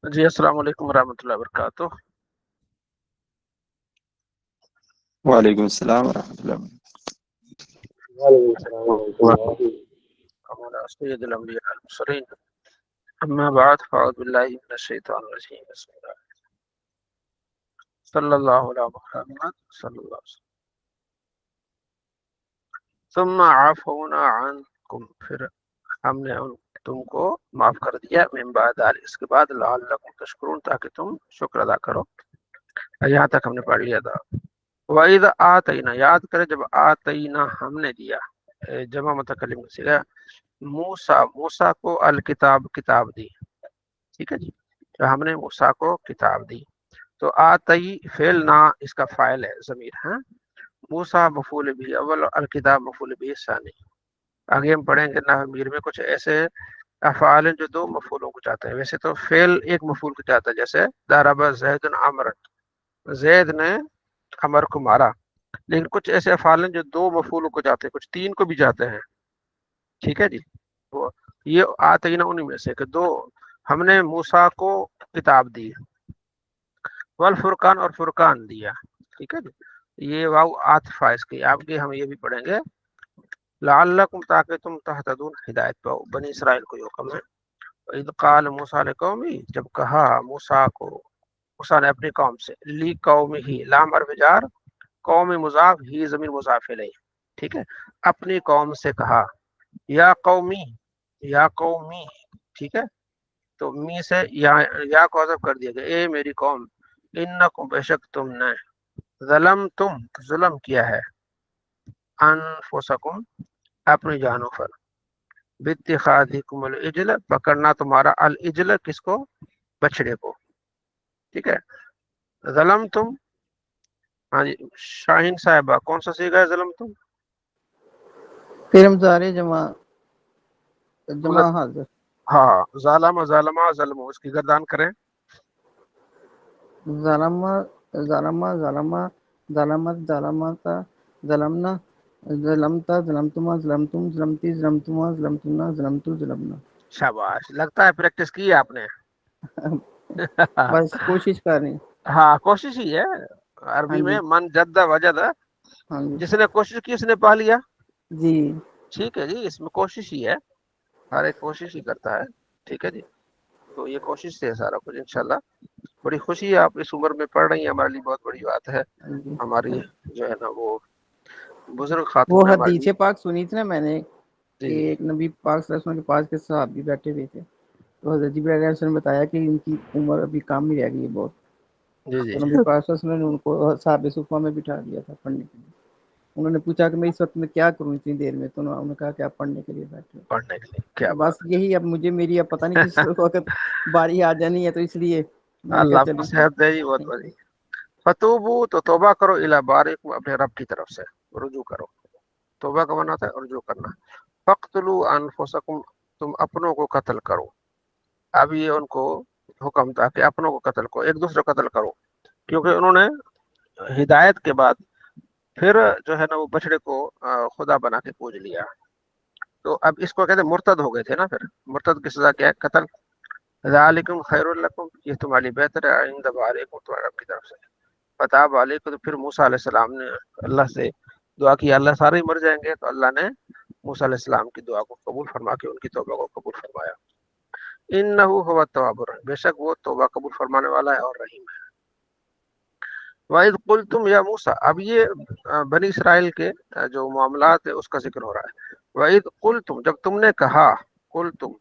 جی السلام علیکم ورحمۃ اللہ وبرکاتہ۔ وعلیکم السلام ورحمۃ اللہ وعلیکم السلام ورحمۃ اللہ۔ ہمارا سید الانبیاء المرسلین، اما بعد فاعوذ باللہ من الشیطان الرجیم، بسم اللہ صلی اللہ علیہ محمد صلی اللہ علیہ وسلم۔ ثم عفونا عنکم، پھر ہم نے تم کو معاف کر دیا، من بعد ذلک، اس کے بعد، لعلکم تشکرون، تاکہ تم شکر ادا کرو۔ یہاں تک ہم نے پڑھ لیا تھا۔ وَإِذْ آتَيْنَا، یاد کرے جب آتینا ہم نے دیا، جمع متکلم کا صیغہ، موسیٰ کو الکتاب، کتاب دی، ٹھیک ہے جی، تو ہم نے موسیٰ کو کتاب دی، تو آتی فعل نہ اس کا فاعل ہے، ضمیر، ہاں، موسیٰ مفعول بھی اول، الکتاب مفعول بھی ثانی۔ آگے ہم پڑھیں گے نحو میں کچھ ایسے افعال ہیں جو دو مفعولوں کو چاہتے ہیں۔ ویسے تو فعل ایک مفعول کو چاہتا ہے، جیسے ضرب زید عمرا، زید نے عمر کو مارا، لیکن کچھ ایسے افعال ہیں جو دو مفعولوں کو چاہتے ہیں، کچھ تین کو بھی چاہتے ہیں، ٹھیک ہے جی۔ یہ آتے نا انہیں میں سے کہ دو، ہم نے موسیٰ کو کتاب دی، والفرقان، اور فرقان دیا، ٹھیک ہے جی۔ یہ واو عاطفہ اس کی، آپ کے ہم یہ بھی پڑھیں گے، لعلکم، تاکہ تم تہتدون، ہدایت پاؤ۔ بنی اسرائیل کو یہ حکم ہے۔ اذ قال موسیٰ لقومی، جب کہا موسیٰ کو، موسیٰ نے اپنی قوم سے، لی قوم ہی، لام حرف جار، قوم مضاف، ہی ضمیر مضاف الیہ، ٹھیک ہے، اپنی قوم سے کہا، یا قومی، یا قومی، ٹھیک ہے، تو می سے یا کو حذف کر دیا گیا، اے میری قوم، انکم، بے شک تم نے، ظلمتم، ظلم کیا ہے، انفسکم، اپنی جانوں پر، باتخاذکم العجل، پکڑنا تمہارا، العجل کس کو، بچڑے کو، ٹھیک ہے، ظلمتم، ہاں جی شاہین صاحبہ، کون سا صیغہ ہے ظلمتم؟ پھر ہم سارے جمع حاضر، ہاں، ظالم، ظالمہ، ظلمو، اس کی گردان کریں، ظلم ظلم ظلم ظلمت ظلمتا ظلمنا ظلمتا ظلمتما ظلمتم ظلمتی ظلمتما ظلمتنا ظلمتو ظلمنا۔ شاباش، لگتا ہے پریکٹس کی ہے آپ نے۔ بس کوشش کر رہے ہیں۔ ہاں کوشش ہی ہے، ہاں عربی جی، میں من جد وجد، ہاں جی، جس نے کوشش کی اس نے پا لیا، جی، ٹھیک ہے جی، اس میں کوشش ہی ہے، ہر ایک کوشش ہی کرتا ہے، ٹھیک ہے جی، تو یہ کوشش سے ہے سارا کچھ انشاءاللہ۔ بڑی خوشی ہے آپ اس عمر میں پڑھ رہی ہیں، ہمارے لیے بہت بڑی بات ہے، ہاں جی۔ ہماری جو ہے نا وہ بزرگ وہ خاتون ہے ہمارے حدیث لیے۔ پاک سنی تھی نا میں نے، جی کہ جی ایک نبی پاک صلی اللہ علیہ وسلم کے پاس کے صحابی بیٹھے ہوئے تھے، تو حضرت جبرائیل علیہ السلام نے بتایا کہ ان کی عمر ابھی کم ہی رہ گئی ہے بہت، جی جی تو نبی پاک صلی اللہ علیہ وسلم نے ان کو صحابہ صفہ میں بٹھا دیا تھا پڑھنے کے لیے۔ انہوں نے پوچھا کہ میں اس وقت میں کیا کروں اتنی دیر میں، تو انہوں نے کہا کہ آپ پڑھنے کے لیے بیٹھے ہو۔ پڑھنے کے لیے، کیا بس بات یہی، اب مجھے اب پتہ نہیں کس وقت باری آ جانی ہے، تو اس لیے ہے، میں نے کہا اللہ کو چلو صحت دے جی، بہت بڑی۔ فتوبو، تو توبہ کرو، الی بارکم، اپنے رب کی طرف سے رجوع کرو، توبہ کا معنی ہوتا ہے رجوع کرنا۔ فقتلوا انفسکم، تم اپنوں کو قتل کرو، اب یہ ان کو حکم تھا کہ اپنوں کو قتل کرو، ایک دوسرے کو قتل کرو، کیونکہ انہوں نے ہدایت کے بعد پھر جو ہے نا وہ بچڑے کو خدا بنا کے پوج لیا، تو اب اس کو کہتے ہیں مرتد ہو گئے تھے نا، پھر مرتد کی سزا کیا ہے، قتل۔ ذالکم خیر لکم، یہ تمہاری بہتر ہے، عند بارئکم، تمہارے رب کی طرف سے۔ فتاب علیکم، تو پھر موسیٰ علیہ السلام نے اللہ سے دعا کی، اللہ سارے ہی مر جائیں گے، تو اللہ نے موسیٰ علیہ السلام کی دعا کو قبول فرما کے ان کی توبہ کو قبول فرمایا۔ انہ هو التواب الرحیم، بے شک وہ توبہ قبول فرمانے والا ہے اور رحیم ہے۔ وَإِذْ قُلْتُمْ يَا موسیٰ، اب یہ بنی اسرائیل کے جو معاملات ہے اس کا ذکر ہو رہا ہے۔ وَإِذْ قُلْتُمْ، جب تم نے کہا، قُلْتُم،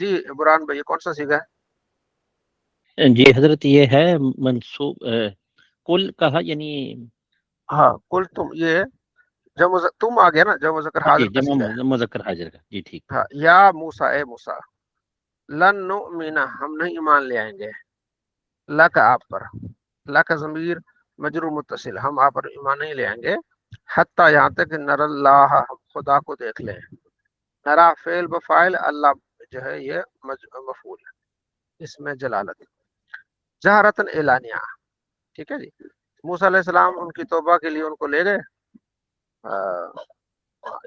جی عمران بھائی کون سا سیگا ہے؟ جی حضرت یہ ہے منصوب، کل کہا یعنی، ہاں قُلْتُم، یہ تم آ گیا نا، جب مذکر جی حاضر کا جمع سیگا ہے۔ مذکر حاضر کا، جی ٹھیک۔ ہاں، یا موسیٰ، اے موسیٰ، لن نؤمن، ہم نہیں ایمان لے آئیں گے، لک، آپ پر، لک ضمیر مجرور متصل، ہم آپ پر ایمان نہیں لے آئیں گے، حتیٰ یہاں تک کہ نر اللہ، ہم خدا کو دیکھ لیں۔ نرا فعل بفاعل، اللہ جو ہے یہ مفعول ہے، اس میں جلالت، جہرتن اعلانیہ، ٹھیک ہے جی۔ موسیٰ علیہ السلام ان کی توبہ کے لیے ان کو لے گئے،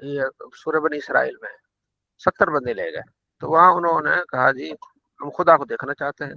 یہ سورہ بنی اسرائیل میں 70 بندے لے گئے، تو وہاں انہوں نے کہا جی ہم خدا کو دیکھنا چاہتے ہیں،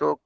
تو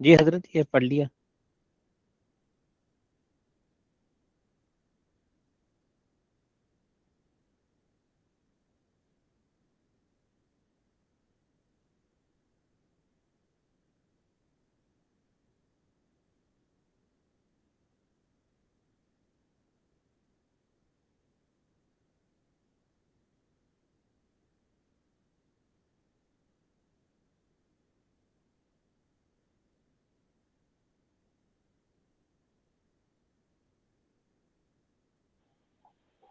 جی حضرت یہ پڑھ لیا.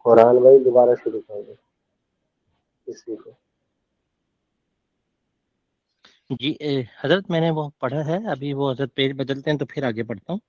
قرآن بھائی دوبارہ شروع کر دو اسی کو. جی حضرت میں نے وہ پڑھا ہے ابھی، وہ حضرت پیج بدلتے ہیں تو پھر آگے پڑھتا ہوں.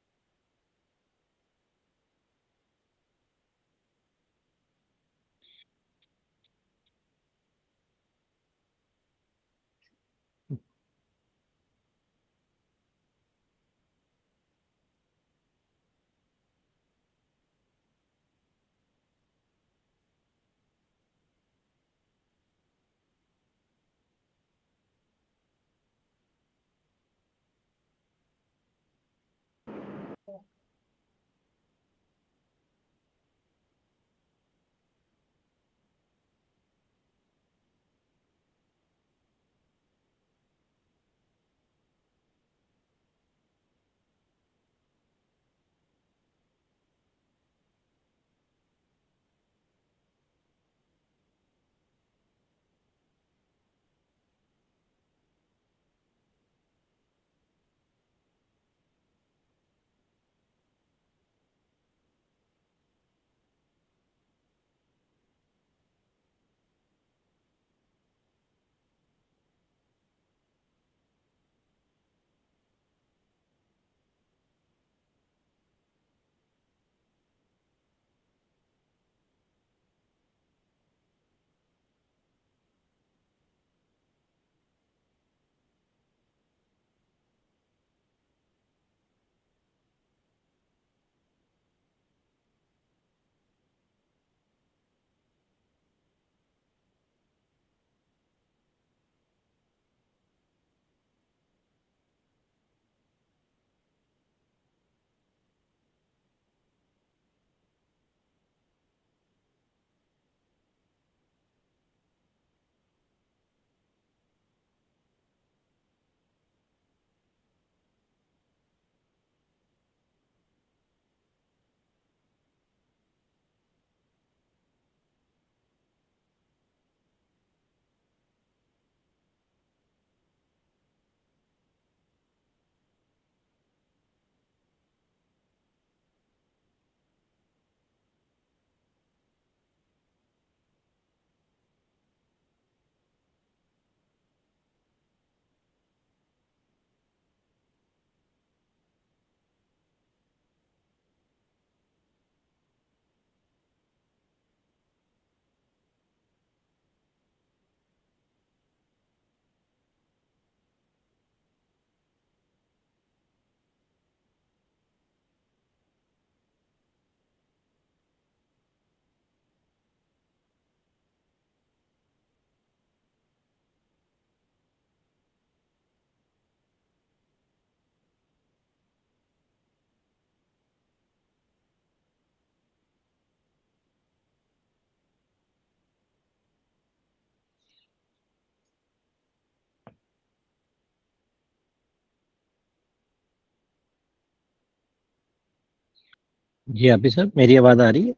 جی عابد صاحب میری آواز آ رہی ہے؟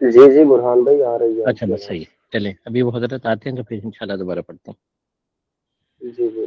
جی جی برہان بھائی آ رہی ہے آپ اچھا کی بس آواز. صحیح ہے. چلیں ابھی وہ حضرت آتے ہیں تو پھر انشاءاللہ دوبارہ پڑھتا ہوں. جی جی.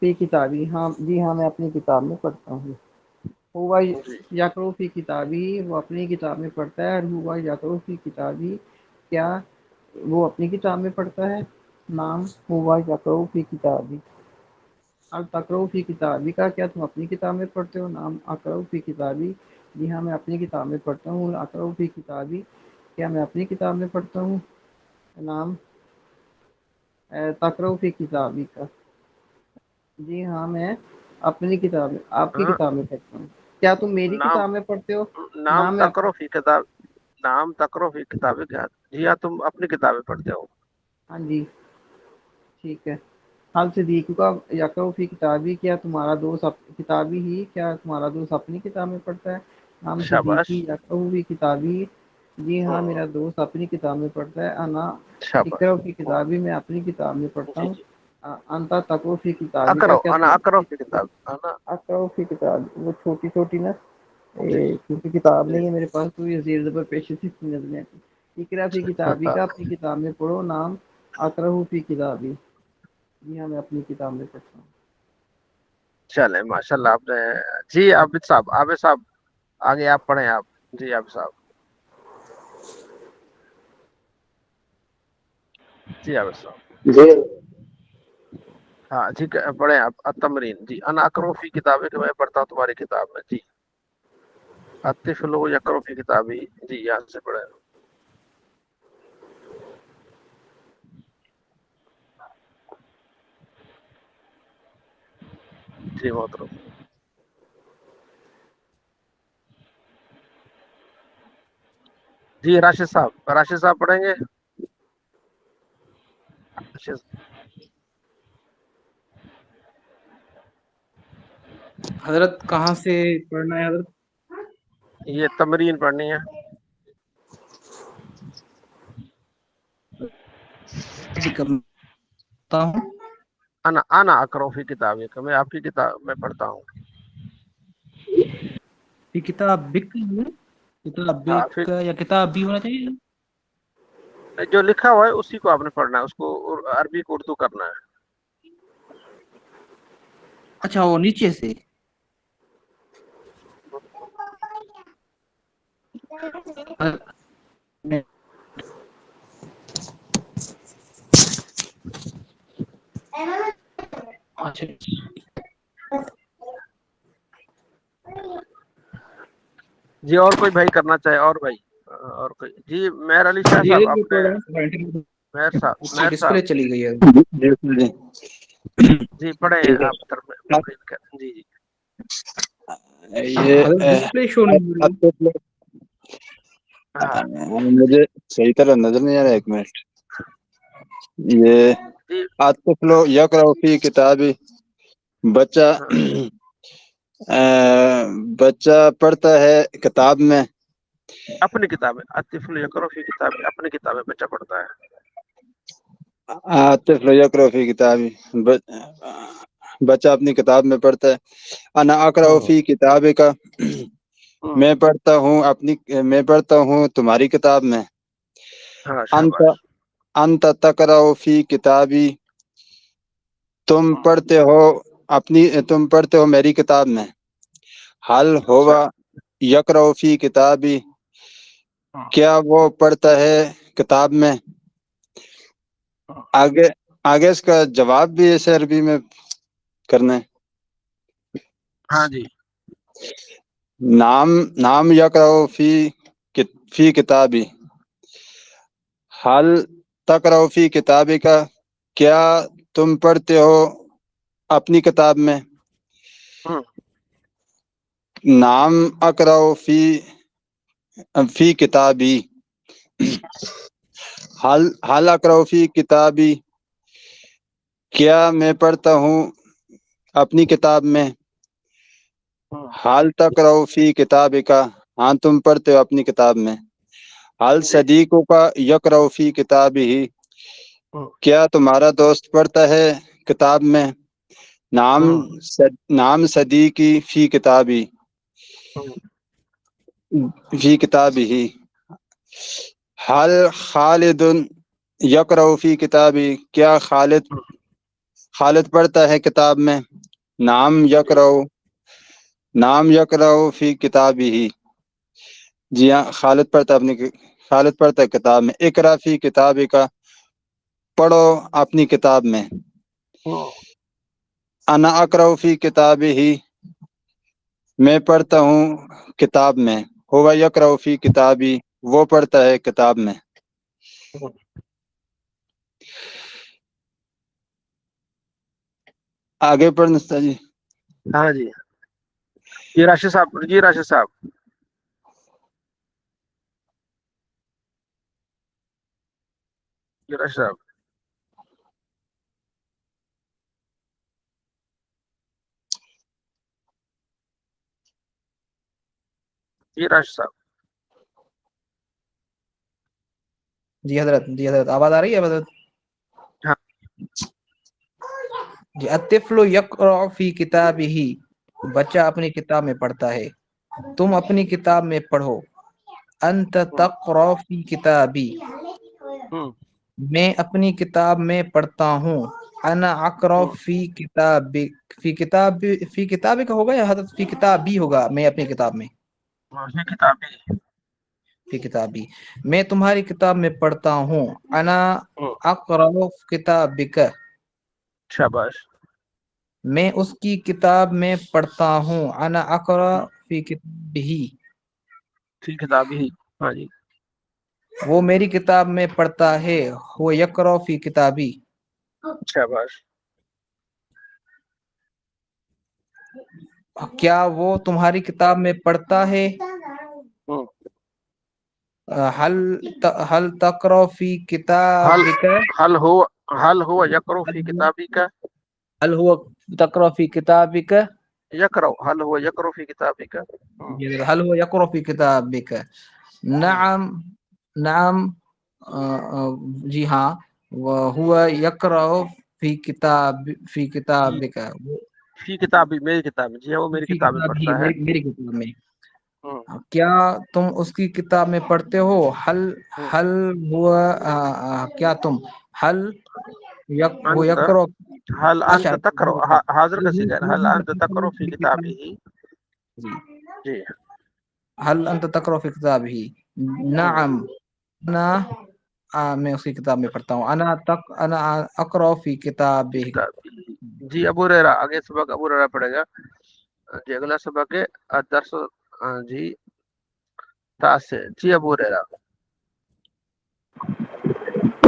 فی کتابی، ہاں جی ہاں میں اپنی کتاب میں پڑھتا ہوں. ہوا یقرؤ فی کتابی، وہ اپنی کتاب میں پڑھتا ہے. اور ہوا یقرؤ فی کتابی، کیا وہ اپنی کتاب میں پڑھتا ہے. نام ہوا یقرؤ فی کتابی. اب تقرؤ فی کتابی کا، کیا تم اپنی کتاب میں پڑھتے ہو. نام اقرؤ فی کتابی، جی ہاں میں اپنی کتاب میں پڑھتا ہوں. اقرؤ فی کتابی، کیا میں اپنی کتاب میں پڑھتا ہوں. نام تقرؤ فی کتابی کا، جی ہاں میں اپنی کتاب میں، آپ کی ہاں، کتاب میں پڑھتا ہوں. کیا تم میری نام کتاب میں پڑھتے ہو. نام نام میں تقرؤ فی کتاب، نام تقرؤ فی کتاب کیا. جی ہاں تم اپنی کتابیں پڑھتے ہو. ہاں جی ٹھیک ہے. حال صدیق کا یقرؤ فی کتابی، کیا تمہارا دوست کتابی ہی، کیا تمہارا دوست اپنی کتاب میں پڑھتا ہے. نام شاباش، صدیقی یقرؤ فی کتابی، جی ہاں میرا دوست اپنی کتاب میں پڑھتا ہے. انا شاباش. اقرؤ فی کتابی، میں اپنی کتاب میں پڑھتا جی ہوں. جی، انتا تقرؤ فی کتابی کا، اقرؤ، کیا انا اقرؤ فی کتاب، انا. اقرؤ فی کتاب، وہ چھوٹی چھوٹی نا، جی کیونکہ کتاب جی. نہیں ہے میرے پاس تو یہ زیر زبر پیش سے نظمیں. اقرا فی کتابی کا، اپنی کتاب میں پڑھو. نام اقرؤ فی کتابی، جی ہاں میں اپنی کتاب میں پڑھتا ہوں. چلے ماشاء اللہ آپ نے. جی عابد صاحب، عابد صاحب آگے آپ پڑھیں آپ. جی عابد صاحب. جی عابد صاحب. جی ہاں ٹھیک ہے پڑھیں آپ. التمرین. جی انا اقرؤ فی کتابی، کہ میں پڑھتا ہوں تمہاری کتاب میں. جی الطفل یقرؤ فی کتابی، جی یہاں سے پڑھیں. جی محترم. جی راشد صاحب، راشد صاحب پڑھیں گے. راشد. حضرت کہاں سے پڑھنا ہے حضرت؟ یہ تمرین پڑھنی ہے. جی کرتا ہوں. انا اقرؤ فی کتابی، کہ میں آپ کی کتاب میں پڑھتا ہوں. یہ کتاب بک ہے؟ کتاب ہاں بک یا کتاب بھی ہونا چاہیے. جو لکھا ہوا ہے اسی کو آپ نے پڑھنا ہے، اس کو عربی کو اردو کرنا ہے. اچھا وہ نیچے سے. اچھا جی اور کوئی بھائی کرنا چاہے، اور بھائی اور کوئی. جی مہر علی شاہ جی صاحب حضرت یہ آپ نے. پڑھ رہا ہوں. مہر صاحب، اچھا مہر صاحب. ڈسپلے چلی گئی ہے. جی پڑھیں آپ تمرین کر. جی جی. یہ حضرت ڈسپلے شو نہیں ہو رہی. ہاں مجھے صحیح طرح نظر نہیں آ رہا. ایک منٹ. یہ جی. الطفل یقرأ فی کتابی، بچہ ہاں. بچہ پڑھتا ہے کتاب میں. اپنی کتابیں. الطفل یقرؤ فی کتابی، اپنی کتابیں بچہ پڑھتا ہے. الطفل یقرأ فی کتابی، بچہ اپنی کتاب میں پڑھتا ہے. انا اقرأ فی کتابی کا، میں پڑھتا ہوں تمہاری کتاب میں. ہاں انت شاباش. انت تقرأ فی کتابی، تم پڑھتے ہو میری کتاب میں. حل اچھا. ہوا یقرأ فی کتابی، کیا وہ پڑھتا ہے کتاب میں. آگے اس کا جواب بھی ایسے عربی میں کرنا ہے. ہاں جی. نام یقرأ فی کتابی، حل تقرأ فی کتابی کا، کیا تم پڑھتے ہو اپنی کتاب میں. نام اقرأ فی کتابی، حل اقرأ فی کتابی، کیا میں پڑھتا ہوں اپنی کتاب میں. حال تقرأ فی کتابی کا، ہاں تم پڑھتے ہو اپنی کتاب میں. حال جی. صدیق کا یقرأ فی کتابی، کیا تمہارا دوست پڑھتا ہے کتاب میں. نام صدیقی فی کتابی، فی کتابی. حل خالد یقرأ فی کتابی، کیا خالد پڑھتا ہے کتاب میں. نام یقرأ فی کتابہ. جی ہاں، خالد پڑھتا ہے کتاب میں. اقرا فی کتابک، پڑھو اپنی کتاب میں. انا اقرأ فی کتابہ، میں پڑھتا ہوں کتاب میں. ہوا یقرأ فی کتابی، وہ پڑھتا ہے کتاب میں. آگے پڑھنا جی. ہاں جی. جی راشد صاحب، جی راشد صاحب. جی راشد صاحب. جی راشد صاحب. جی حضرت، آواز آ رہی ہے حضرت؟ ہاں. جی. الطفل یقرأ فی کتابہ، بچہ اپنی کتاب میں پڑھتا ہے. تم اپنی کتاب میں پڑھو. انت تقرأ فی کتابی، میں اپنی کتاب میں پڑھتا ہوں. انا اقرأ فی کتابی کا ہوگا یا حضرت فی کتابی ہوگا؟ میں اپنی کتاب میں. کتابی. فی کتابی، میں تمہاری کتاب میں پڑھتا ہوں. انا اقرأ کتابک، شاباش. میں اس کی کتاب میں پڑھتا ہوں. انا اقرأ فی کتابہ، فی کتابی. ہاں جی. وہ میری کتاب میں پڑھتا ہے. وہ یقرأ فی کتابی. شاباش. کیا وہ تمہاری کتاب میں پڑھتا ہے؟ حل تقرأ فی کتابک، حل هو یقرأ فی کتابی کا. حل هو تقرأ فی کتابک، حل هو یقرأ فی کتابی کا. حل هو یقرأ فی کتابک. نعم، نعم، جی ہاں. هو یقرأ فی کتابک، فی کتابی، میری کتاب میں. جی وہ میری فی کتاب میں کتاب ہی، پڑھتا ہے. میری کتاب میں. کیا تم اس کی کتاب میں پڑھتے ہو؟ حل ہوا، کیا تم حل وہ انت یقرأ. حل انت اچھا، تقرأ، حاضر کا صیغہ ہے. حل انت تقرأ فی کتابی. جی. حل انت تقرأ فی کتابہ. نعم، میں اس کی کتاب میں پڑھتا ہوں. انا اقرأ فی کتابہ. جی ابو ہریرہ، آگے سبق ابو ہریرہ پڑھے گا. جی اگلا سبق ہے درس جی تاسع. جی ابو ہریرہ.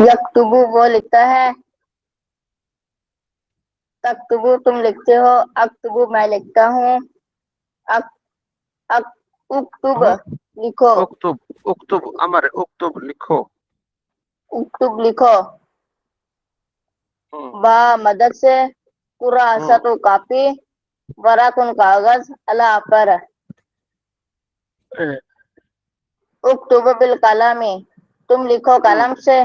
یکتبو وہ لکھتا ہے. تکتبو تم لکھتے ہو. اکتبو میں لکھتا ہوں. اکتب لکھو. اکتب امر، اکتب لکھو. اکتب لکھو. با مدد سے. قرآست کاپی. ورقن کاغذ. اللہ پر. اکتب بالقلم، تم لکھو قلم سے.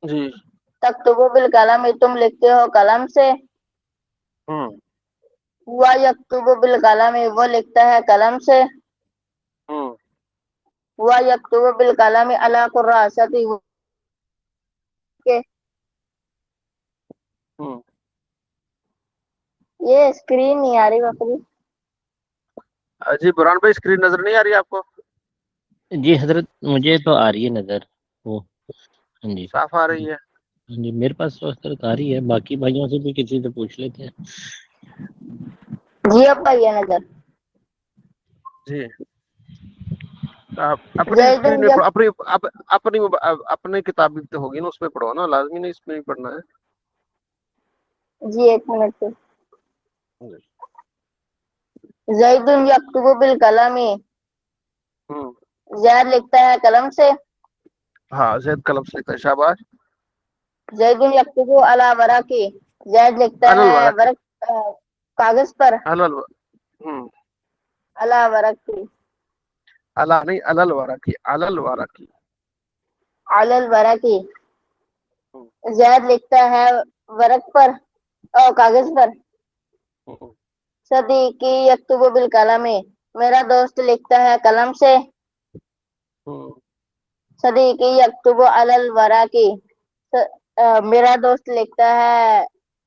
جی. تکتبو بالقلم، تم لکھتے ہو قلم سے. ہوا یکتب بالقلم، وہ لکھتا ہے قلم سے. ہوا یکتب بالقلم علی قرآست. یہ اسکرین نہیں آ رہی بکری. جی برہان بھائی اسکرین نظر نہیں آ رہی آپ کو؟ جی حضرت مجھے تو آ رہی ہے نظر وہ. ہاں جی صاف آ رہی ہے. ہاں جی میرے پاس تو حضرت آ رہی ہے. باقی بھائیوں سے بھی کسی سے پوچھ لیتے ہیں. جی اب آئی ہے نظر. جی اپنی زید اسکرین میں پڑھو. اپنی کتاب بھی تو ہوگی نا، اس میں پڑھو نا. لازمی نہیں اس میں ہی پڑھنا ہے. جی ایک منٹ سے. زید یکتب بالقلم، زید لکھتا ہے قلم سے. ہاں زید قلم سے لکھتا ہے. شاباش. زید یکتب علی ورق، زید لکھتا ہے ورق کاغذ پر. علی ورق، اللہ نہیں، علل ورقی، علل ورقی. علی الورق، زید لکھتا ہے ورق پر اور کاغذ پر. صدیقی یکتب بالقلم، میرا دوست لکھتا ہے قلم سے. صدیقی یکتب علی الورق، میرا دوست لکھتا ہے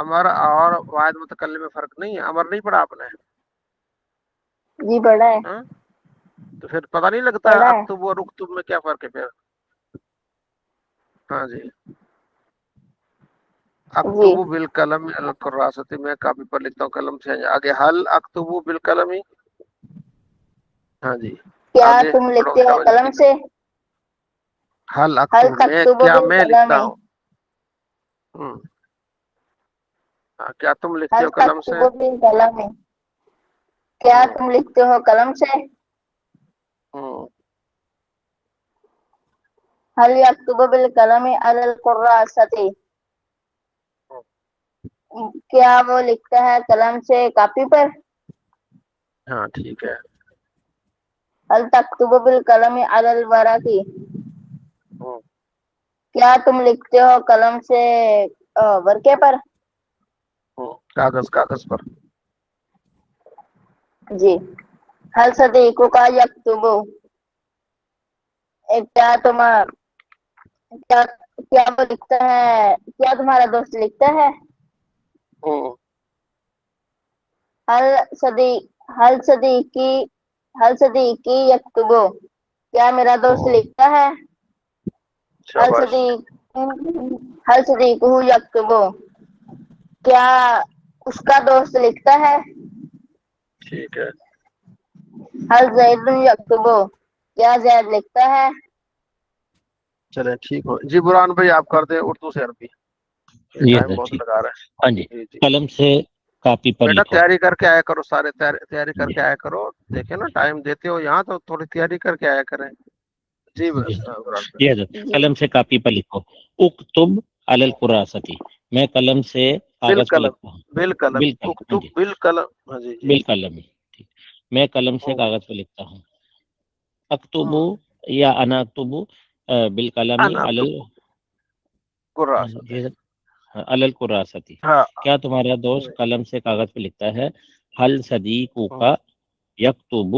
امر اور واحد متکلم میں فرق نہیں ہے. امر نہیں پڑھا آپ نے؟ جی پڑھا ہے. ہاں؟ تو پھر پتہ نہیں لگتا پڑھا ہے. اکتب اور اکتب میں کیا فرق ہے پھر؟ ہاں جی. جی اکتب بالقلم القراست میں کاپی پر لکھتا ہوں قلم سے. آگے حل اکتب بالقلم. ہاں جی کیا آگے تم پڑھو لکھتے ہو شاباش قلم جی. سے؟ حل حل اکتب میں تکتب کیا میں بالقلم. لکھتا ہوں. ہاں، کیا تم لکھتے حل ہو قلم سے؟ تکتب بالقلم. کیا ہوں، تم لکھتے ہو قلم سے؟ ہوں. حل یکتب بالقلم علی القراصۃ. کیا وہ لکھتا ہے قلم سے کاپی پر؟ ہاں ٹھیک ہے. حل تکتب بالقلم علی الورق. ہوں، کیا تم لکھتے ہو قلم سے ورقے پر؟ کاغذ پر. جی. حل صدیقک یکتب. کیا کیا وہ لکھتا ہے، کیا تمہارا دوست لکھتا ہے؟ ہوں، حل صدیقی یکتب. کیا میرا دوست ہوں. لکھتا ہے؟ شاباش. حل صدیقہ یکتب. کیا اس کا دوست لکھتا ہے؟ ٹھیک ہے. حل زید یکتب. کیا زید لکھتا ہے؟ چلیں ٹھیک ہو جی. برہان بھائی آپ کر دیں اردو سے عربی، یہ جی ٹائم سر بہت ٹھیک. لگا رہے ہاں ہیں. جی. جی جی قلم سے کاپی پر بیٹا لکھو. تیاری کر کے آیا کرو، سارے تیاری کر جی کے آیا کرو. دیکھیں نا ٹائم دیتے ہو یہاں تو تھوڑی تیاری کر کے آیا کریں. جی جی بس برہان بھائی. جی حضرت. جی. قلم سے کاپی پر لکھو. اکتب علی القراصۃ. میں قلم سے کاغذ پر بالقلم لکھتا ہوں. بالقلم بالقلم. ہاں اکتب جی. بالقلم. ہاں جی جی. بالقلم. ٹھیک. میں قلم سے ہوں، کاغذ پر لکھتا ہوں. اکتب ہوں. یا انا اکتب بالقلم انا اکتب کراسۃ. علی القراصۃ. ہاں. کیا تمہارا دوست قلم سے کاغذ پہ لکھتا ہے؟ حل صدیقک یکتب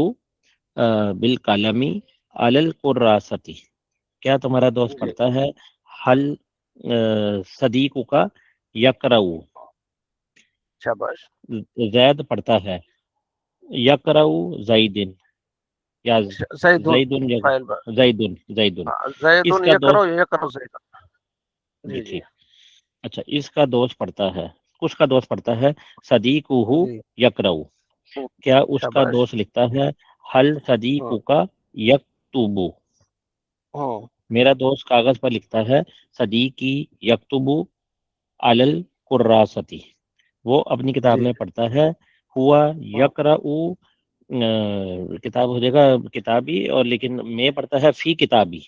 بالقلم علی القراصۃ. کیا تمہارا دوست جی پڑھتا ہے؟ حل صدیقک یقرأ. شاباش. زید پڑھتا ہے. یقرأ زیدن. یا زیدون زیدن یا فائل بار. زیدن. اس زیدون کا یہ کرو دوست. یہ کرو زیدون. جی جی جی ٹھیک. اچھا اس کا دوست پڑھتا ہے، اس کا دوست پڑھتا ہے صدیقہ جی. یقرأ. کیا اس کا شاباش. دوست لکھتا ہے حل صدیقک یکتب. میرا دوست کاغذ پر لکھتا ہے صدیقی یکتب علی القراصۃ. وہ اپنی کتاب جی. میں پڑھتا ہے ہوا یقرأ. کتاب ہو جائے گا کتابی، اور لیکن میں پڑھتا ہے فی کتابی.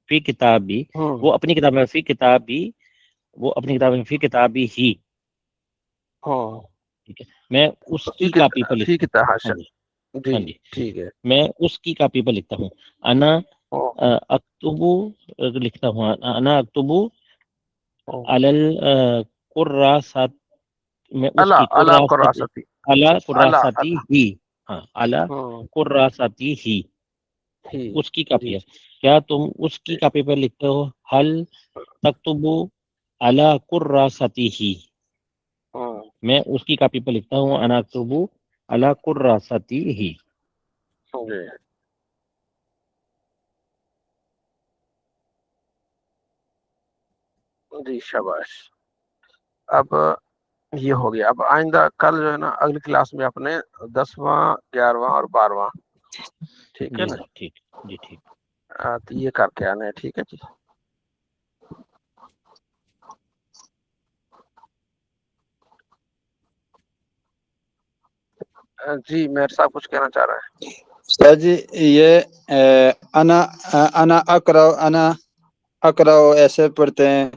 فی کتابی. وہ اپنی کتاب میں فی کتابی. وہ اپنی کتاب میں فی کتابی ہی. ٹھیک ہے. میں اس کی کاپی پر لکھتا ٹھیک ہوں. ہے ہاں ہاشا. جی. جی ہاں جی. ٹھیک ہے. میں اس کی کاپی پر لکھتا ہوں. انا اکتب. لکھتا ہوں انا اکتب علی القراصۃ. میں اس کی اللہ قراصتی. قراصتی. علی اللہ قراصتی اللہ. ہی. ہاں علی قراصتی ہی. اس کی کاپی جی ہے. کیا تم اس کی کاپی پر لکھتے ہو حل تکتب علی قراصتی ہی. میں اس کی کاپی پر لکھتا ہوں انا اکتب علی قراصتی ہی. جی شاباش. اب یہ ہو گیا. اب آئندہ کل جو ہے نا اگلی کلاس میں اپنے 10واں 11واں اور 12واں. ٹھیک ہے جی نا؟ سر ٹھیک. جی ٹھیک. تو یہ کر کے آنا ہے. ٹھیک ہے جی. جی میر صاحب کچھ کہنا چاہ رہے ہیں. سر جی یہ انا اقرا ایسے پڑھتے ہیں،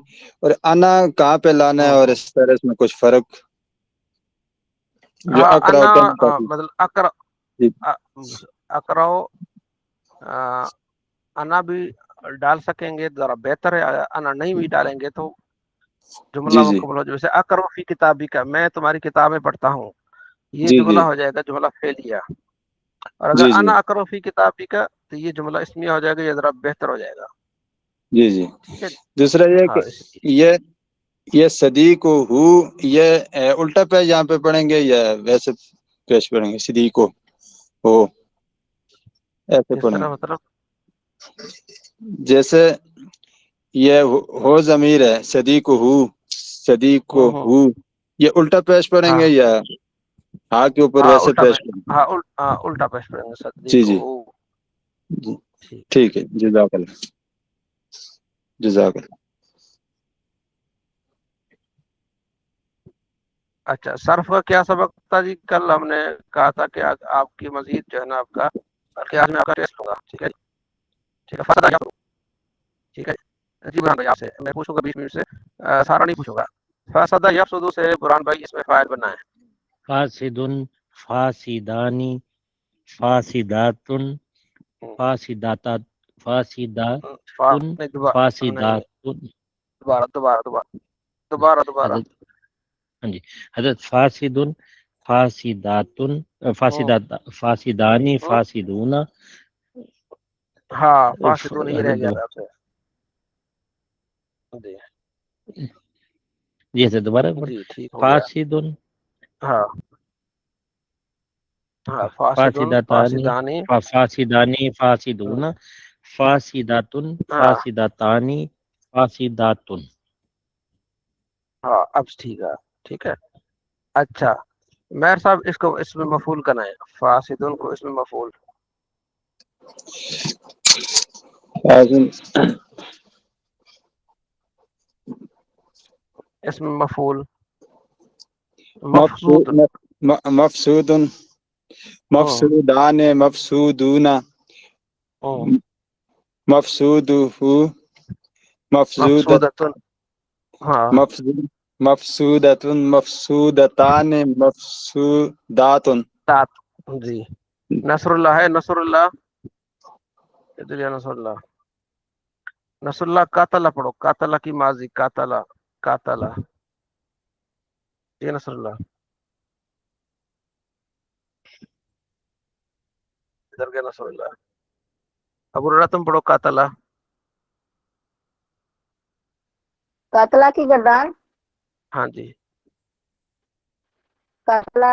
اور انا کہاں پہ لانا ہے، اور اس طرح میں کچھ فرق جو اقرا انا کہنا چاہتی. مطلب جی اقراؤ انا بھی ڈال سکیں گے، ذرا بہتر ہے. انا نہیں بھی ڈالیں گے تو جملہ جی جی مکمل ہو جائے. جیسے اقرأ فی کتابی کا، میں تمہاری کتاب میں پڑھتا ہوں، یہ جی جملہ جی ہو جائے گا جملہ فعلیہ. اور اگر جی جی انا اقرأ فی کتابی کا تو یہ جملہ اسمیہ ہو جائے گا، یہ ذرا بہتر ہو جائے گا. جی جی. ٹھیک ہے. دوسرا یہ کہ ہاں اس لیے یہ یہ صدیق ہو یہ الٹا پیش یہاں پہ پڑھیں گے یا ویسے پیش پڑھیں گے؟ صدیق ہو ایسے کس پڑھیں طرح گے مطلب؟ جیسے یہ ہو ضمیر ہے، صدیق ہو یہ الٹا پیش پڑھیں ہاں گے یا ہاں کے اوپر ہاں ویسے الٹا پیش پیش، پڑھیں گے؟ ہاں الٹا پیش پڑیں گے، جی صدیق جی ہو۔ جی ٹھیک۔ ٹھیک ہے، جزاک اللہ، جزاک اللہ۔ اچھا، صرف کا کیا سبق تھا جی؟ کل ہم نے کہا تھا کہ آپ کی مزید جو ہے نا آپ کا بلکہ آج میں آپ کا ٹیسٹ لوں گا، ٹھیک ہے جی؟ ٹھیک ہے، فصل ٹھیک ہے جی برہان بھائی، آپ سے میں پوچھوں گا 20 منٹ سے، سارا نہیں پوچھوں گا۔ فسدہ یفسدو سے برہان بھائی اس میں فاعل بننا ہے۔ فاسد، فاسدانی، فاسداتن، فاسداتات، فاسداتن، نہیں، فاسداتن۔ دوبارہ۔ حضرت ہاں جی، حضرت فاسد، فاسداتن، فاسدانی، فاسدون۔ ہاں، فاسدون یہ رہ حضرت گیا تھا آپ سے جی۔ جی حضرت دوبارہ جی ٹھیک ہو گیا۔ فاسد، ہاں فاسدون، فاسداتانی، فاسدانی۔ فاسدانی، فاسدون، فاسداتن، ہاں فاسداتانی، فاسداتن۔ ہاں اب ٹھیک ہے۔ اچھا میر صاحب، اس کو اس میں مفعول کرنا ہے، فاسدون کو اس میں مفعول، اس میں مفعول مفسود۔ مفسود، مفسودان، مفسودون، مفسودہ، مفسودت، مفسودتن، ہاں مفسودۃ، مفسودتان، مفسودات۔ جی۔ نصر اللہ ہے، نصر اللہ، ادھر یا نصر اللہ، نصر اللہ قاتلہ پڑھو، قاتلہ کی ماضی، قاتلہ یہ نصر اللہ، ادھر گیا نصر اللہ۔ ابو الرتم پڑھو قاتلہ، قاتلہ کی گردان، ہاں جی۔ قاتلہ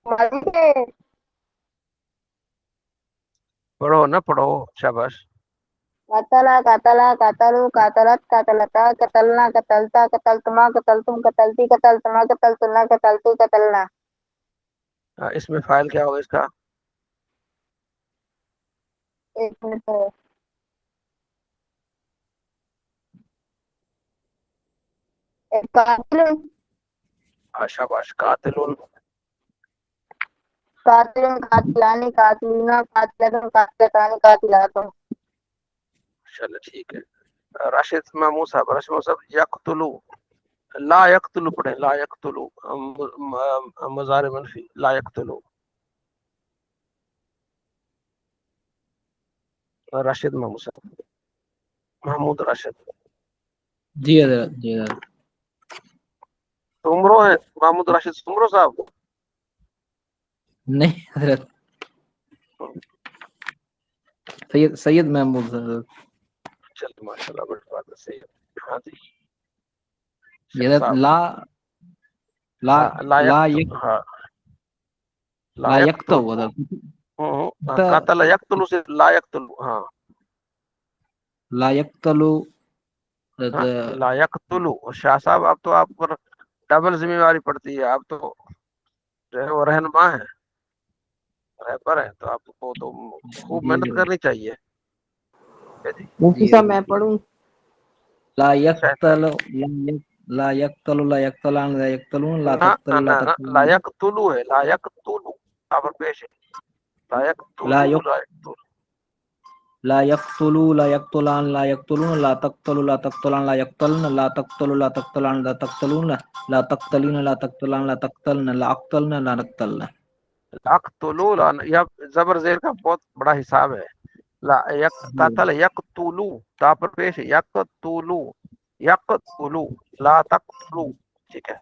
ماضی کے پڑھو نہ پڑھو، شاباش۔ قاتلہ، قاتلہ، قاتلو، قاتلت، قاتلتا، قتلنا، قتلتا، قتلتما، قتلتم، قتلتی، قتلتما، قتلتنا، قتلتو، قتلنا۔ اس میں فاعل کیا ہوگا اس کا؟ ایک منٹ، قاتل، شاباش، قاتلون، قاتل، قاتلانی، قاتلونا، قاتلتن، قاتلتانی، قاتلاتن۔ چلو ٹھیک ہے۔ راشد محمود صاحب، یقتلو، لا یقتلو پڑھے، لا یقتلو، مضارع منفی، لا یقتلو۔ راشد محمود صاحب، محمود راشد، جی حضرت، جی حضرت۔ سمرو ہے محمود راشد سمرو صاحب؟ نہیں حضرت، سید محمود حضرت۔ چلو ماشاء اللہ، بڑی بات ہے، صحیح ہے۔ ہاں جی یہ حضرت صاحب، لا لا لا لا یقتل، یک ہاں لا لا یک تو یقتل، حضرت قاتل یقتل سے لا یقتل، ہاں لا یقتلو لا یقتل۔ شاہ صاحب اب تو آپ پر ڈبل ذمہ داری پڑتی ہے، آپ تو جو ہے وہ رہنما ہے، رہبر ہے، تو آپ کو تو خوب محنت کرنی چاہیے جی۔ مفتی صاحب میں پڑھوں؟ لا یقتل، لا یقتل، لا یقتلان، لا یقتلون، لا تقتل، لا تقتلون، لا یقتلو ہے، لا یقتلو، آپ پیش ہے، لا یقتلو، لا یقتلو، لا يقتلوا، لا يقتلان، لا يقتلون، لا تقتلوا، لا تقتلان، لا يقتلن، لا تقتلوا، لا تقتلان، لا تقتلون، لا تقتلين، لا تقتلان، لا تقتلن، لا اقتلن، لا نقتلن۔ اقتلو، یا زبر زیر کا بہت بڑا حساب ہے۔ لا قتل یقتلو، تا پر پیش ہے، یقتلو، یقتلو، لا تقتلو، ٹھیک ہے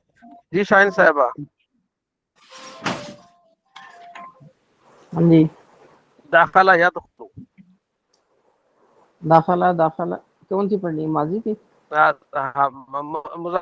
جی۔ شاہین صاحبہ، ہاں جی۔ داخلہ یدخلو، داخلہ کون سی پڑھنی ہے؟ ماضی کی؟ مضارع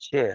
6,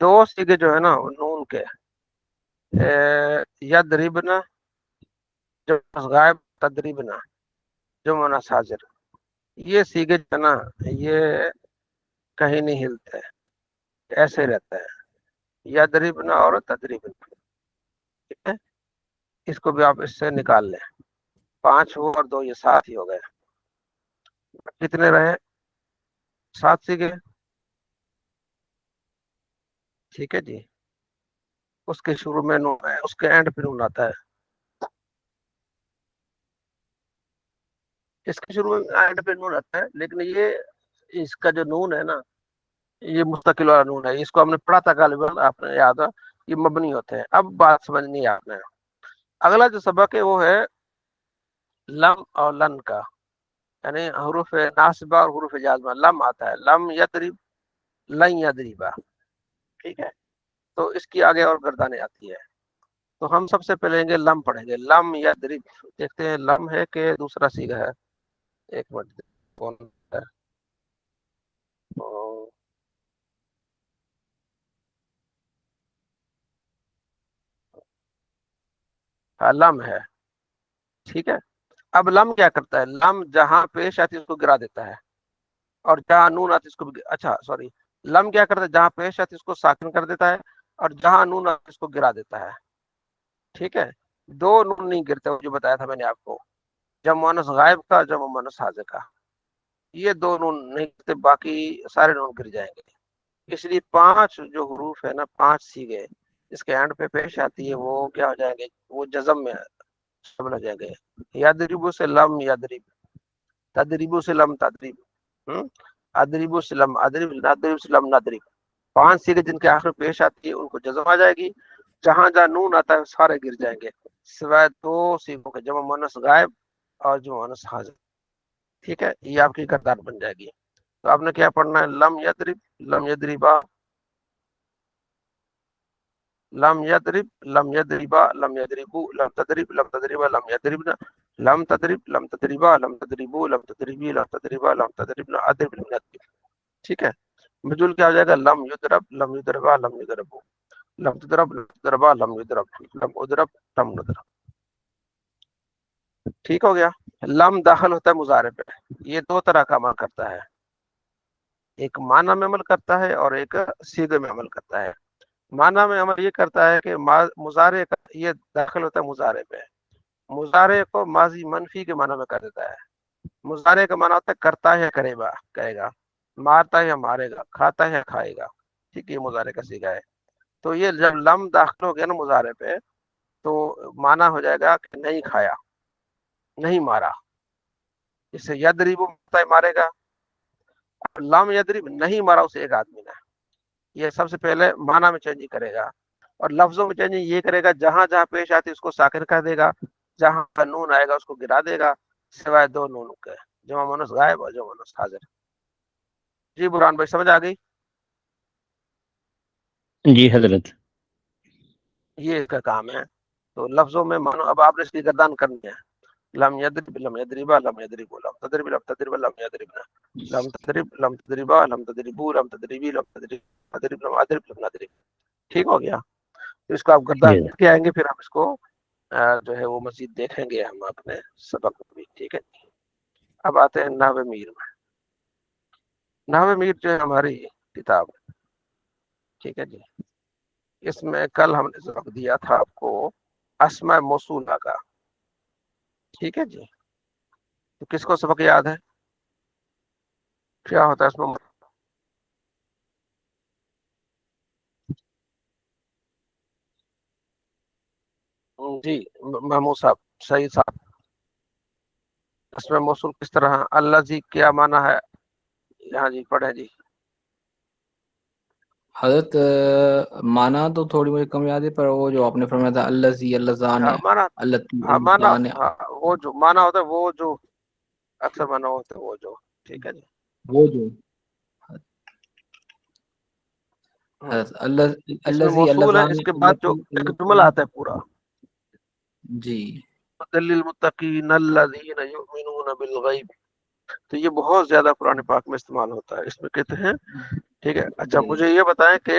دو سیگے جو ہے نا وہ نون کے، یدربنا جو غائب، تدریبنا جو مؤنث حاضر، یہ سیگے جو ہے نا یہ کہیں نہیں ہلتے، ایسے رہتا ہے، یدربنا اور تدریبنا، ٹھیک ہے، اس کو بھی آپ اس سے نکال لیں، 5 ہو اور 2 یہ 7 ہی ہو گئے، کتنے رہے؟ 7 سیگے، ٹھیک ہے جی، اس کے شروع میں نون ہے، اس کے اینڈ پہ نون آتا ہے، اس کے شروع میں اینڈ پہ نون آتا ہے، لیکن یہ اس کا جو نون ہے نا یہ مستقل والا نون ہے، اس کو ہم نے پڑھا تھا غالباً، آپ نے یاد ہے، یہ مبنی ہوتے ہیں، اب بات سمجھنی ہے آپ نے۔ اگلا جو سبق ہے وہ ہے لم اور لن کا، یعنی حروف ناصبہ اور حروف جازمہ، لم آتا ہے، لم یضرب، لن یضربا، ٹھیک ہے، تو اس کی آگے اور گردانیں آتی ہے، تو ہم سب سے پہلے لم پڑھیں گے، لم یضرب، دیکھتے ہیں لم ہے کہ دوسرا سیگا ہے، ایک منٹ، کون ہے؟ ہاں لم ہے، ٹھیک ہے، اب لم کیا کرتا ہے؟ لم جہاں پیش آتی ہے اس کو گرا دیتا ہے، اور جہاں نون آتی ہے اس کو بھی، اچھا سوری، لم کیا کرتا ہے؟ جہاں پیش آتی ہے اس کو ساکن کر دیتا ہے، اور جہاں نون آتی ہے اس کو گرا دیتا ہے، ٹھیک ہے، 2 نون نہیں گرتے، جو بتایا تھا میں نے آپ کو، جب مؤنث غائب کا، جب مؤنث حاضر کا، یہ 2 نون نہیں گرتے، باقی سارے نون گر جائیں گے، اس لیے 5 جو حروف ہے نا، 5 سیگے اس کے اینڈ پہ پیش آتی ہے، وہ کیا ہو جائیں گے؟ وہ جزم میں شامل ہو جائیں گے، یدربو سے لم یدرب، تدریبو سے لم تدریب، ادریبو سے لم ادرب، ندرب سے لم ندرب، 5 سیگے جن کے آخر پیش آتی ہے ان کو جزم آ جائے گی، جہاں جہاں نون آتا ہے سارے گر جائیں گے، سوائے 2 سیگوں کے، جمع مؤنث غائب اور جو مؤنث حاضر، ٹھیک ہے، یہ آپ کی کردار بن جائے گی۔ تو آپ نے کیا پڑھنا ہے؟ لم یضرب، لم یضربا، لم یضرب، لم یضربا، لم یضربو، لم تضرب، لم تضربا، لم یضربنا، لم تضرب، لم تضربا، لم تضربو، لم تضربی، لم تضربا، لم تضربنا، اضرب، لم یضرب، ٹھیک ہے، مجھول کیا ہو جائے گا؟ لم یضرب، لم یضربا، لم یضربو، لم تضرب، لم تضربا، لم یضرب، لم اضرب، لم نضرب، ٹھیک ہو گیا۔ لم داخل ہوتا ہے مضارع پہ، یہ 2 طرح کا عمل کرتا ہے، ایک معنی میں عمل کرتا ہے اور ایک صیغے میں عمل کرتا ہے۔ معنی میں عمل یہ کرتا ہے کہ مضارع یہ داخل ہوتا ہے مضارع پہ، مضارع کو ماضی منفی کے معنی میں کر دیتا ہے، مضارع کا معنی ہوتا ہے کرتا ہے یا کرے گا، مارتا ہے یا مارے گا، کھاتا ہے یا کھائے گا، ٹھیک ہے، یہ مضارع کا صیغہ ہے۔ تو یہ جب لم داخل ہو گیا نا مضارع پہ تو معنی ہو جائے گا کہ نہیں کھایا، نہیں مارا، اس سے یضرب مارے گا، لم یضرب نہیں مارا اسے ایک آدمی نے، یہ سب سے پہلے معنی میں چینج کرے گا، اور لفظوں میں چینج یہ کرے گا جہاں جہاں پیش آتی ہے اس کو ساکن کر دے گا، جہاں نون آئے گا اس کو گرا دے گا، سوائے 2 نون کے، جمع مؤنث غائب اور جمع مؤنث حاضر۔ جی برہان بھائی سمجھ آ گئی؟ جی حضرت، یہ اس کا کام ہے، تو لفظوں میں مانو، اب آپ نے اس کی گردان کرنی ہے، لم یضرب، لم یضربا، لم یضربو، لم تضرب، لم تضرب، لم یضربنا، لم تضرب، لم تضربا، لم تضربو، لم تضربی، لم تضرب، تضرب، لم اضرب، لم نضرب، ٹھیک ہو گیا۔ تو اس کو آپ گردان کے آئیں گے، پھر ہم اس کو جو ہے وہ مزید دیکھیں گے ہم اپنے سبق میں بھی، ٹھیک ہے۔ اب آتے ہیں نحو میر میں۔ نحو میر جو ہے ہماری کتاب ہے، ٹھیک ہے جی، اس میں کل ہم نے سبق دیا تھا آپ کو اسماء موصولہ کا، ٹھیک ہے جی، تو کس کو سبق یاد ہے کیا ہوتا ہے اس میں؟ جی محمود صاحب، صحیح صاحب، اس میں موصول کس طرح؟ اللہ جی کیا معنی ہے؟ ہاں جی پڑھیں جی۔ حضرت مانا تو تھوڑی مجھے کم یاد ہے، پر وہ جو آپ نے فرمایا تھا الذی، اللذان، مانا اللذان، وہ جو مانا ہوتا ہے، وہ جو اکثر مانا ہوتا ہے، وہ جو، ٹھیک ہے جی، وہ جو اس میں الذی، موصول ہے، اللذان، اس کے بعد جو ایک جملہ آتا ہے پورا، جی، للمتقین الذین یؤمنون بالغیب، تو یہ بہت زیادہ قرآن پاک میں استعمال ہوتا ہے، اس میں کہتے ہیں، ٹھیک ہے۔ اچھا جی، مجھے یہ بتائیں کہ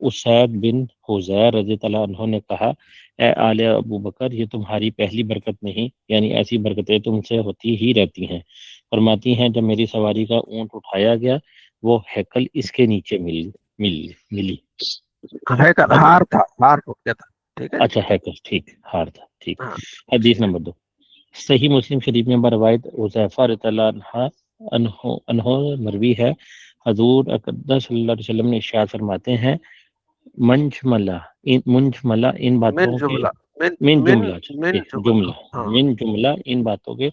اسید بن حذیر رضی اللہ عنہ نے کہا اے آل ابو بکر یہ تمہاری پہلی برکت نہیں، یعنی ایسی برکتیں تم سے ہوتی ہی رہتی ہیں۔ فرماتی ہیں جب میری سواری کا اونٹ اٹھایا گیا وہ ہیکل اس کے نیچے ملی۔ ہیکل ہار تھا، ہار ہو گیا تھا، ٹھیک ہے جی۔ اچھا ہیکل ٹھیک، ہار تھا ٹھیک۔ ہاں حدیث نمبر 2 صحیح مسلم شریف میں بروایت حذیفہ رضی اللہ عنہ مروی ہے، حضور اقدس صلی اللہ علیہ وسلم نے ارشاد فرماتے ہیں منجملہ ان باتوں من کے جملہ من من جملہ ہاں من جملہ ان باتوں کے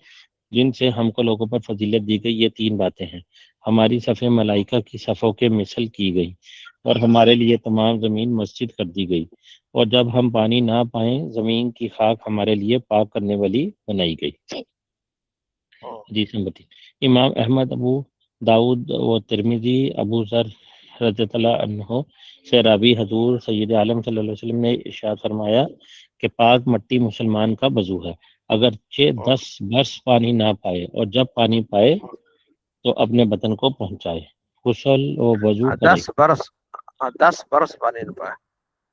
جن سے ہم کو لوگوں پر فضیلت دی گئی، یہ 3 باتیں ہیں۔ ہماری صفیں ملائکہ کی صفوں کے مثل کی گئی، اور ہمارے لیے تمام زمین مسجد کر دی گئی، اور جب ہم پانی نہ پائیں زمین کی خاک ہمارے لیے پاک کرنے والی بنائی گئی۔ حدیث نمبر 3 امام احمد، ابو داؤد و ترمذی، ابو ذر رضی اللہ عنہ سے راوی حضور سید عالم صلی اللہ علیہ وسلم نے ارشاد فرمایا کہ پاک مٹی مسلمان کا وضو ہے، اگرچہ 10 برس پانی نہ پائے، اور جب پانی پائے تو اپنے بدن کو پہنچائے، غسل و وضو کرے۔ 10 برس پانی نہ پائے،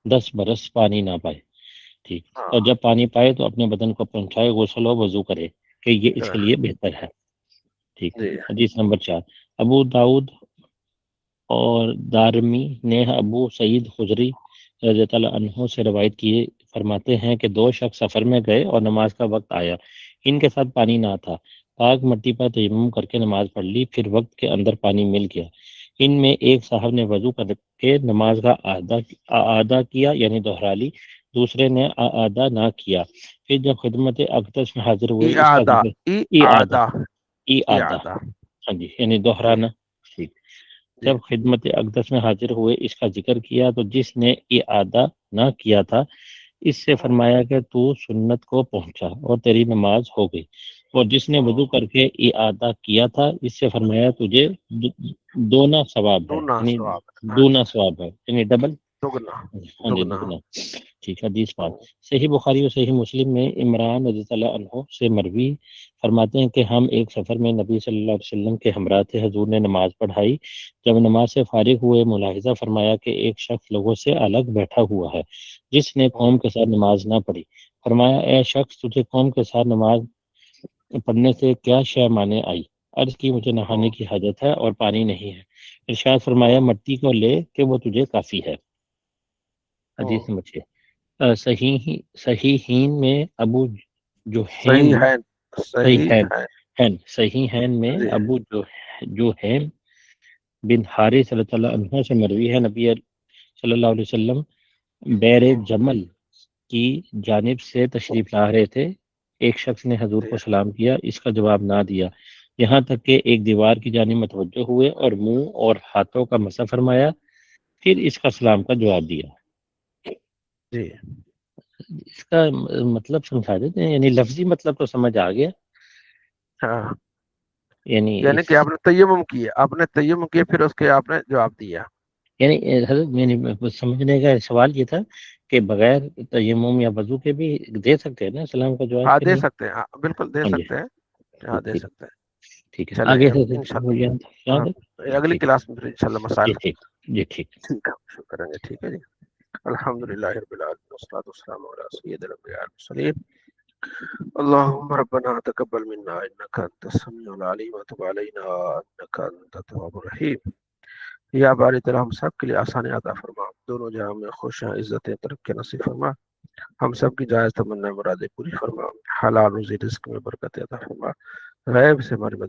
10 برس پانی نہ پائے ٹھیک، ہاں اور جب پانی پائے تو اپنے بدن کو پہنچائے، غسل و وضو کرے کہ یہ اس کے لیے بہتر ہے ٹھیک۔ جی حدیث نمبر 4 ابو داؤد اور دارمی نے ابو سعید خدری رضی اللہ عنہ سے روایت کی، فرماتے ہیں کہ 2 شخص سفر میں گئے اور نماز کا وقت آیا، ان کے ساتھ پانی نہ تھا، پاک مٹی پر تیمم کر کے نماز پڑھ لی، پھر وقت کے اندر پانی مل گیا۔ ان میں ایک صاحب نے وضو کر کے نماز کا اعادہ کیا یعنی دہرا لی، دوسرے نے اعادہ نہ کیا، پھر جب خدمت اقدس میں حاضر ہوئے اس کا ذکر اعادہ ہاں جی یعنی دہرانا ٹھیک، جب خدمت اقدس میں حاضر ہوئے اس کا ذکر کیا تو جس نے اعادہ نہ کیا تھا اس سے فرمایا کہ تو سنت کو پہنچا اور تیری نماز ہو گئی، اور جس نے وضو کر کے اعادہ کیا تھا اس سے فرمایا تجھے دونا ثواب ہے، یعنی دونا ثواب ہے یعنی ڈبل ہاں جی دگنا ٹھیک ہے۔ حدیث 5 صحیح بخاری اور صحیح مسلم میں عمران رضی اللہ عنہ سے مروی فرماتے ہیں کہ ہم ایک سفر میں نبی صلی اللہ علیہ وسلم کے ہمراہ تھے، حضور نے نماز پڑھائی، جب نماز سے فارغ ہوئے ملاحظہ فرمایا کہ ایک شخص لوگوں سے الگ بیٹھا ہوا ہے جس نے قوم کے ساتھ نماز نہ پڑھی، فرمایا اے شخص تجھے قوم کے ساتھ نماز پڑھنے سے کیا شے مانے آئی؟ عرض کی مجھے نہانے کی حاجت ہے اور پانی نہیں ہے، ارشاد فرمایا مٹی کو لے کہ وہ تجھے کافی ہے۔ حدیث نمبر 6 صحیحین میں ابو صحیحین میں ابو جوہیم بن حارث صلی اللہ عنہ سے مروی ہے، نبی صلی اللہ علیہ وسلم بیر جمل کی جانب سے تشریف لا رہے تھے، ایک شخص نے حضور کو سلام کیا، اس کا جواب نہ دیا، یہاں تک کہ ایک دیوار کی جانب متوجہ ہوئے اور منہ اور ہاتھوں کا مسح فرمایا، پھر اس کا سلام کا جواب دیا۔ جی اس کا مطلب سمجھا دیتے ہیں، یعنی لفظی مطلب تو سمجھ آ گیا، ہاں یعنی کہ آپ نے تیمم کیا پھر اس کے آپ نے جواب دیا، یعنی حضرت سمجھنے کا سوال یہ تھا کہ بغیر تیمم یا وضو کے بھی دے سکتے ہیں نا سلام کا جواب؟ ہاں کے دے نہیں سکتے ہیں، بالکل دے سکتے ہیں، ہاں دے سکتے ہیں۔ ٹھیک ہے چلیں آگے انشاءاللہ اگلی کلاس میں انشاءاللہ مسائل جی ٹھیک شروع کریں گے، ٹھیک ہے جی۔ الحمدللہ رب العالمین والصلاۃ والسلام علی سید الانبیاء والمرسلین اللهم ربنا تقبل منا انك انت السميع العليم وتب علينا انك انت التواب الرحيم۔ یا باری تعالی ہم سب کے لیے آسانی عطا فرما، دونوں جہاں میں خوش ہیں، عزتیں ترقی نصیب فرما، ہم سب کی جائز تمنا مرادیں پوری فرما، حلال روزی رزق میں برکت عطا فرما، غیب سے ہماری مدد